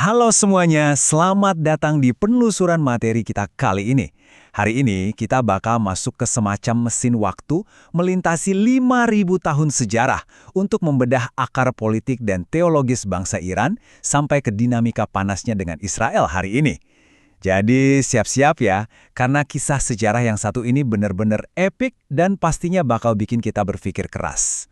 Halo semuanya, selamat datang di penelusuran materi kita kali ini. Hari ini kita bakal masuk ke semacam mesin waktu melintasi 5.000 tahun sejarah untuk membedah akar politik dan teologis bangsa Iran sampai ke dinamika panasnya dengan Israel hari ini. Jadi siap-siap ya, karena kisah sejarah yang satu ini benar-benar epik dan pastinya bakal bikin kita berpikir keras.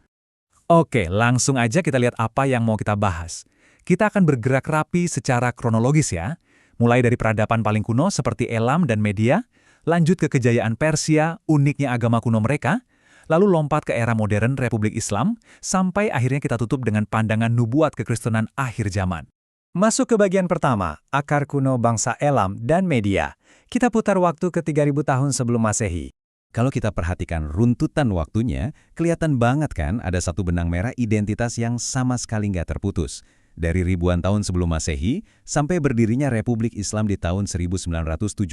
Oke, langsung aja kita lihat apa yang mau kita bahas. Kita akan bergerak rapi secara kronologis ya, mulai dari peradaban paling kuno seperti Elam dan Media, lanjut ke kejayaan Persia, uniknya agama kuno mereka, lalu lompat ke era modern Republik Islam, sampai akhirnya kita tutup dengan pandangan nubuat kekristenan akhir zaman. Masuk ke bagian pertama, akar kuno bangsa Elam dan Media. Kita putar waktu ke 3.000 tahun sebelum Masehi. Kalau kita perhatikan runtutan waktunya, kelihatan banget kan ada satu benang merah identitas yang sama sekali nggak terputus. Dari ribuan tahun sebelum Masehi, sampai berdirinya Republik Islam di tahun 1979,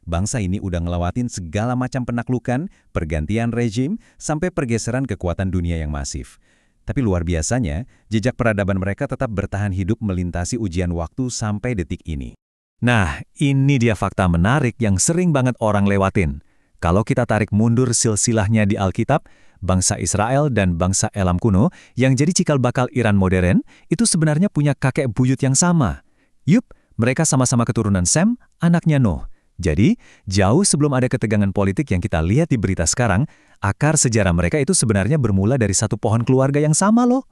bangsa ini udah ngelewatin segala macam penaklukan, pergantian rezim, sampai pergeseran kekuatan dunia yang masif. Tapi luar biasanya, jejak peradaban mereka tetap bertahan hidup melintasi ujian waktu sampai detik ini. Nah, ini dia fakta menarik yang sering banget orang lewatin. Kalau kita tarik mundur silsilahnya di Alkitab, bangsa Israel dan bangsa Elam kuno yang jadi cikal bakal Iran modern itu sebenarnya punya kakek buyut yang sama. Yup, mereka sama-sama keturunan Sem, anaknya Nuh. Jadi, jauh sebelum ada ketegangan politik yang kita lihat di berita sekarang, akar sejarah mereka itu sebenarnya bermula dari satu pohon keluarga yang sama loh.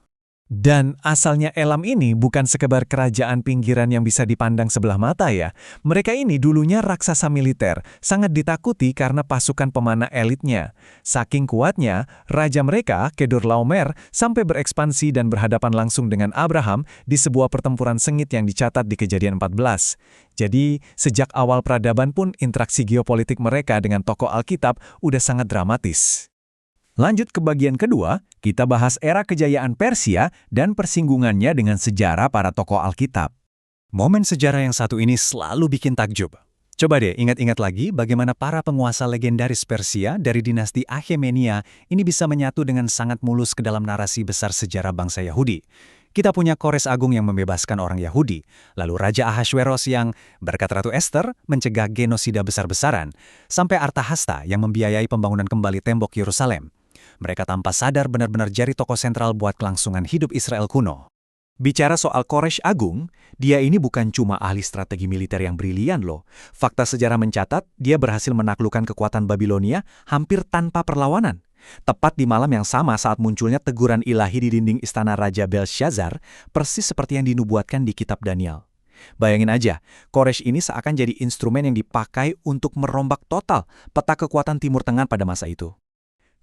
Dan asalnya Elam ini bukan sekedar kerajaan pinggiran yang bisa dipandang sebelah mata ya. Mereka ini dulunya raksasa militer, sangat ditakuti karena pasukan pemanah elitnya. Saking kuatnya, raja mereka, Kedorlaomer, sampai berekspansi dan berhadapan langsung dengan Abraham di sebuah pertempuran sengit yang dicatat di Kejadian 14. Jadi, sejak awal peradaban pun interaksi geopolitik mereka dengan tokoh Alkitab udah sangat dramatis. Lanjut ke bagian kedua, kita bahas era kejayaan Persia dan persinggungannya dengan sejarah para tokoh Alkitab. Momen sejarah yang satu ini selalu bikin takjub. Coba deh ingat-ingat lagi bagaimana para penguasa legendaris Persia dari dinasti Achaemenia ini bisa menyatu dengan sangat mulus ke dalam narasi besar sejarah bangsa Yahudi. Kita punya Kores Agung yang membebaskan orang Yahudi, lalu Raja Ahasveros yang, berkat Ratu Esther, mencegah genosida besar-besaran, sampai Artahasta yang membiayai pembangunan kembali tembok Yerusalem. Mereka tanpa sadar benar-benar jadi tokoh sentral buat kelangsungan hidup Israel kuno. Bicara soal Kores Agung, dia ini bukan cuma ahli strategi militer yang brilian loh. Fakta sejarah mencatat, dia berhasil menaklukkan kekuatan Babilonia hampir tanpa perlawanan. Tepat di malam yang sama saat munculnya teguran ilahi di dinding istana Raja Belshazzar, persis seperti yang dinubuatkan di kitab Daniel. Bayangin aja, Kores ini seakan jadi instrumen yang dipakai untuk merombak total peta kekuatan Timur Tengah pada masa itu.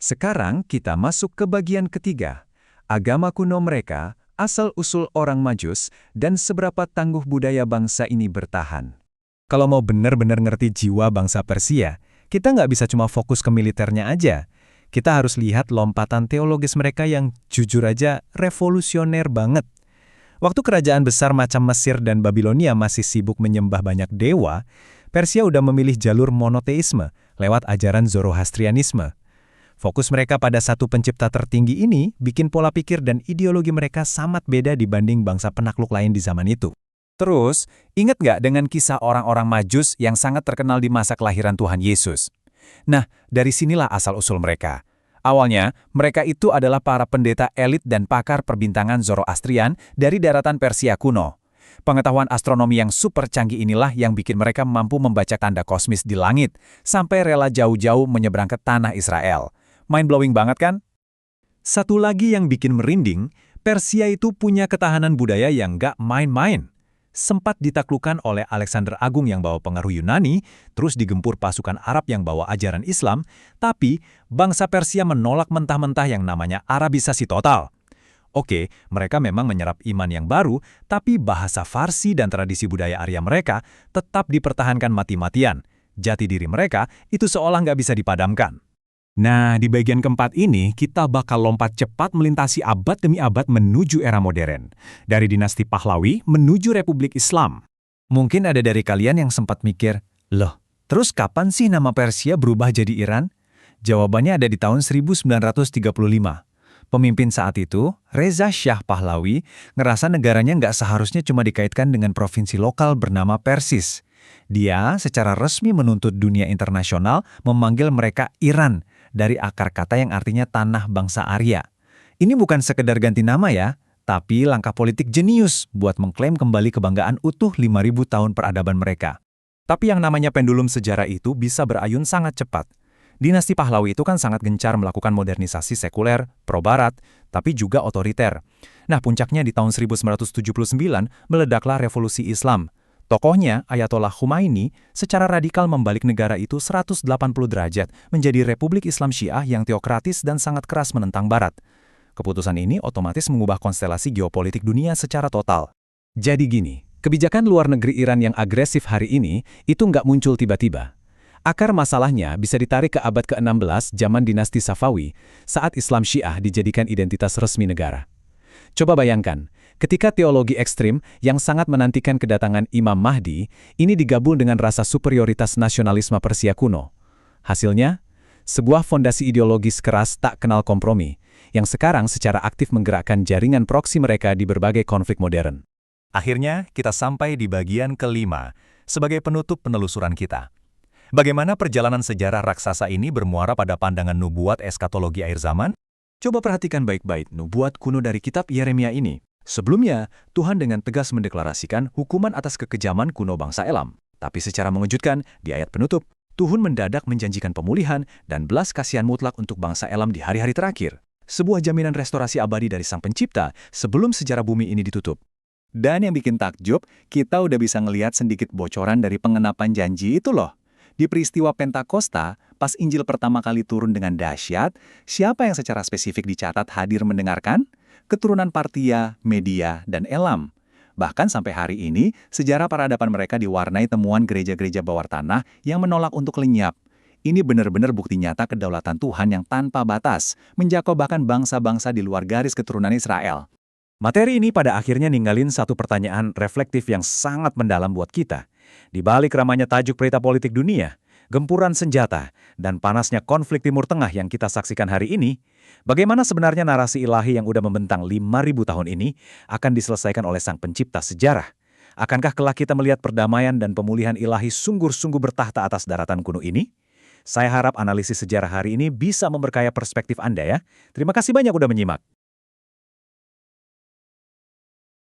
Sekarang kita masuk ke bagian ketiga, agama kuno mereka, asal-usul orang Majus, dan seberapa tangguh budaya bangsa ini bertahan. Kalau mau benar-benar ngerti jiwa bangsa Persia, kita nggak bisa cuma fokus ke militernya aja. Kita harus lihat lompatan teologis mereka yang jujur aja revolusioner banget. Waktu kerajaan besar macam Mesir dan Babilonia masih sibuk menyembah banyak dewa, Persia udah memilih jalur monoteisme lewat ajaran Zoroastrianisme. Fokus mereka pada satu pencipta tertinggi ini bikin pola pikir dan ideologi mereka sangat beda dibanding bangsa penakluk lain di zaman itu. Terus, ingat nggak dengan kisah orang-orang Majus yang sangat terkenal di masa kelahiran Tuhan Yesus? Nah, dari sinilah asal-usul mereka. Awalnya, mereka itu adalah para pendeta elit dan pakar perbintangan Zoroastrian dari daratan Persia kuno. Pengetahuan astronomi yang super canggih inilah yang bikin mereka mampu membaca tanda kosmis di langit, sampai rela jauh-jauh menyeberang ke tanah Israel. Mind-blowing banget kan? Satu lagi yang bikin merinding, Persia itu punya ketahanan budaya yang nggak main-main. Sempat ditaklukkan oleh Alexander Agung yang bawa pengaruh Yunani, terus digempur pasukan Arab yang bawa ajaran Islam, tapi bangsa Persia menolak mentah-mentah yang namanya Arabisasi total. Oke, mereka memang menyerap iman yang baru, tapi bahasa Farsi dan tradisi budaya Arya mereka tetap dipertahankan mati-matian. Jati diri mereka itu seolah nggak bisa dipadamkan. Nah, di bagian keempat ini, kita bakal lompat cepat melintasi abad demi abad menuju era modern. Dari dinasti Pahlawi menuju Republik Islam. Mungkin ada dari kalian yang sempat mikir, loh, terus kapan sih nama Persia berubah jadi Iran? Jawabannya ada di tahun 1935. Pemimpin saat itu, Reza Shah Pahlavi, ngerasa negaranya nggak seharusnya cuma dikaitkan dengan provinsi lokal bernama Persis. Dia secara resmi menuntut dunia internasional memanggil mereka Iran dari akar kata yang artinya tanah bangsa Arya. Ini bukan sekedar ganti nama ya, tapi langkah politik jenius buat mengklaim kembali kebanggaan utuh 5.000 tahun peradaban mereka. Tapi yang namanya pendulum sejarah itu bisa berayun sangat cepat. Dinasti Pahlavi itu kan sangat gencar melakukan modernisasi sekuler, pro-barat, tapi juga otoriter. Nah, puncaknya di tahun 1979 meledaklah revolusi Islam. Tokohnya, Ayatollah Khomeini, secara radikal membalik negara itu 180 derajat menjadi Republik Islam Syiah yang teokratis dan sangat keras menentang Barat. Keputusan ini otomatis mengubah konstelasi geopolitik dunia secara total. Jadi gini, kebijakan luar negeri Iran yang agresif hari ini itu nggak muncul tiba-tiba. Akar masalahnya bisa ditarik ke abad ke-16 zaman dinasti Safawi saat Islam Syiah dijadikan identitas resmi negara. Coba bayangkan, ketika teologi ekstrim yang sangat menantikan kedatangan Imam Mahdi, ini digabung dengan rasa superioritas nasionalisme Persia kuno. Hasilnya, sebuah fondasi ideologis keras tak kenal kompromi, yang sekarang secara aktif menggerakkan jaringan proksi mereka di berbagai konflik modern. Akhirnya, kita sampai di bagian kelima, sebagai penutup penelusuran kita. Bagaimana perjalanan sejarah raksasa ini bermuara pada pandangan nubuat eskatologi akhir zaman? Coba perhatikan baik-baik nubuat kuno dari kitab Yeremia ini. Sebelumnya, Tuhan dengan tegas mendeklarasikan hukuman atas kekejaman kuno bangsa Elam. Tapi secara mengejutkan, di ayat penutup, Tuhan mendadak menjanjikan pemulihan dan belas kasihan mutlak untuk bangsa Elam di hari-hari terakhir. Sebuah jaminan restorasi abadi dari Sang Pencipta sebelum sejarah bumi ini ditutup. Dan yang bikin takjub, kita udah bisa ngelihat sedikit bocoran dari pengenapan janji itu loh. Di peristiwa Pentakosta, pas Injil pertama kali turun dengan dahsyat, siapa yang secara spesifik dicatat hadir mendengarkan? Keturunan Partia, Media, dan Elam. Bahkan sampai hari ini, sejarah peradaban mereka diwarnai temuan gereja-gereja bawah tanah yang menolak untuk lenyap. Ini benar-benar bukti nyata kedaulatan Tuhan yang tanpa batas, menjangkau bahkan bangsa-bangsa di luar garis keturunan Israel. Materi ini pada akhirnya ninggalin satu pertanyaan reflektif yang sangat mendalam buat kita. Di balik ramainya tajuk berita politik dunia, gempuran senjata, dan panasnya konflik Timur Tengah yang kita saksikan hari ini, bagaimana sebenarnya narasi ilahi yang udah membentang 5.000 tahun ini akan diselesaikan oleh Sang Pencipta sejarah? Akankah kelak kita melihat perdamaian dan pemulihan ilahi sungguh-sungguh bertahta atas daratan kuno ini? Saya harap analisis sejarah hari ini bisa memberkaya perspektif Anda ya. Terima kasih banyak udah menyimak.